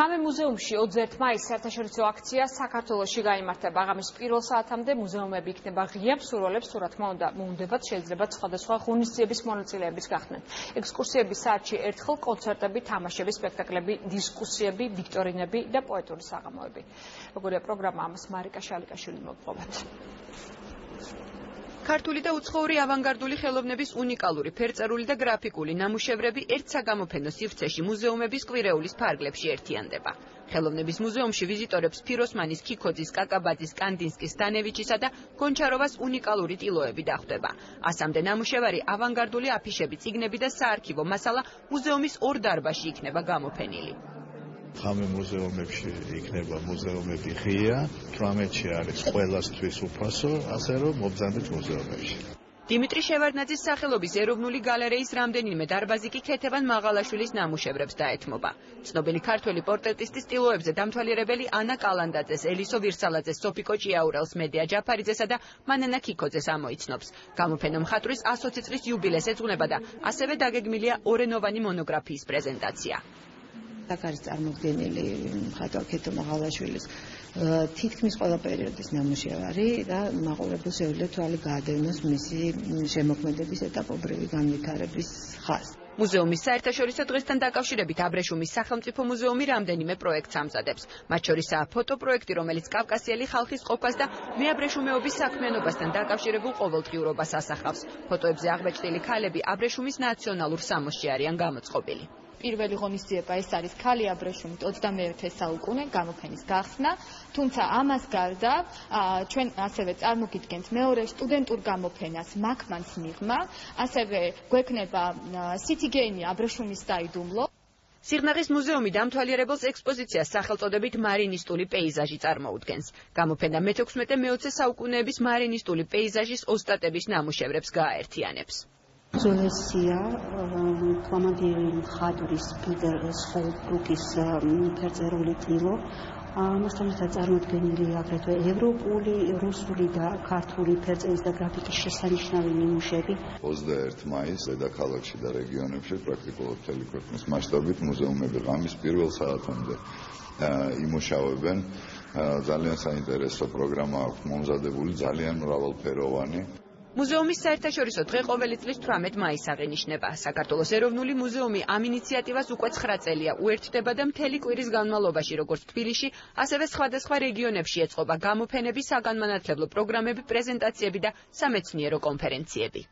ხამე მუზეუმში 21 მაისს საერთაშორისო აქცია საქართველოში გაიმართება. აღამის პირველ საათამდე მუზეუმები იქნება ღია მსურველებს, თუ რა თქმა უნდა, მოუნდებათ შეძლებათ სხვადასხვა ღონისძიების მონაწილეების გახდნენ. ექსკურსიების საათში ერთხელ კონცერტები, თამაშები, სპექტაკლები, დისკუსიები, ვიქტორინები და პოეტური საღამოები. როგორია პროგრამა, ამას მარიკა შალიკაშვილი მოგწოდეთ. ქართული და უცხოური ავანგარდული ხელოვნების უნიკალური ფერწერული და გრაფიკული ნამუშევრები ერთ საგამოფენო სივრცეში მუზეუმების კვირეულის ფარგლებში ერთიანდება. ხელოვნების მუზეუმში ვიზიტორებს ფიროსმანის, ქიქოძის, კაკაბაძის, კანდინსკის, დანევიჩისა და გონჩაროვას უნიკალური ტილოები დახვდება. 100-მდე ნამუშევარი, ავანგარდული აფიშები, წიგნები და საარქივო მასალა მუზეუმის ორ დარბაზში იქნება გამოფენილი. ხამე მუზეუმებში იქნება მუზეუმები ღია, 18-ში არის ყველასთვის უფასო, ასე რომ მობრძანდეთ მუზეუმებში. დიმიტრი შევარდნაძის სახელობის ეროვნული გალერეის რამდენიმე დარბაზი კი ქეთევან მაღალაშვილის ნამუშევრებს დაეთმობა. ცნობილი ქართველი პორტრეტისტის ტილოებზე დამთვალიერებელი ანა კალანდაძეს, ელისო ვირსალაძეს, სოფიკო ჭიაურელს, მედია ჯაფარიძესა და მანანა ქიქოძეს ამოიცნობს. გამოფენა მხატვრის 120 წლის იუბილეს ეძღვნება და ასევე დაგეგმილია ორენოვანი მონოგრაფიის პრეზენტაცია. აქ არის წარმოდგენილი მხატვარ ქეთო მაღალაშვილის თითქმის ყველა პერიოდის ნამუშევარი და მაყურებელს შეუძლია თვალი გაადევნოს მისი შემოქმედების ეტაპობრივი განვითარების ხაზს. მუზეუმის საერთაშორისო დღესთან დაკავშირებით აბრეშუმის სახელმწიფო მუზეუმი რამდენიმე პროექტს ამზადებს. მათ შორისაა ფოტოპროექტი, რომელიც კავკასიელი ხალხის ყოფას და მეაბრეშუმეობის საქმიანობასთან დაკავშირებულ ყოველდღიურობას ასახავს. ფოტოებზე აღბეჭდილი ქალები აბრეშუმის ნაციონალურ სამოსში არიან გამოწყობილი. პირველი ღონისძიება ეს არის ქალი აბრეშუმით 21-ე საუკუნე გამოფენის გახსნა, თუმცა ამას გარდა ჩვენ ასევე წარმოგიდგენთ მეორე სტუდენტურ გამოფენას მაქმანს მიღმა, ასევე გვექნება სითიგეინი აბრეშუმის დაიდუმლო. სიღნაღის მუზეუმი დამთვალიერებელს ექსპოზიციას სახელწოდებით მარინისტული პეიზაჟი წარმოუდგენს. გამოფენა მე-16-მე-20 საუკუნეების მარინისტული პეიზაჟის ოსტატების ნამუშევრებს გააერთიანებს. უძველესია ფლამანდიელი მხატვრის პიტერ სხოლბრუკის ფერწერული ტილო. ამასთან ერთად წარმოდგენილია აგრეთვე ევროპული, რუსული და ქართული ფერწერის და გრაფიკის შესანიშნავი ნიმუშები. 21 მაისს დედაქალაქში და რეგიონებში პრაქტიკულად მთელი ქვეყნის მასშტაბით მუზეუმები ღამის პირველ საათამდე იმუშავებენ. ძალიან საინტერესო პროგრამა აქვს მომზადებული, ძალიან მრავალფეროვანი. მუზეუმის საერთაშორისო დღე ყოველი წლის 18 მაისს აღინიშნება. საქართველოს ეროვნული მუზეუმი ამ ინიციატივას უკვე 9 წელია უერთდება და მთელი კვირის განმავლობაში, როგორც თბილისში, ასევე სხვადასხვა რეგიონებში ეწყობა გამოფენები, საგანმანათლებლო პროგრამები, პრეზენტაციები და სამეცნიერო კონფერენციები.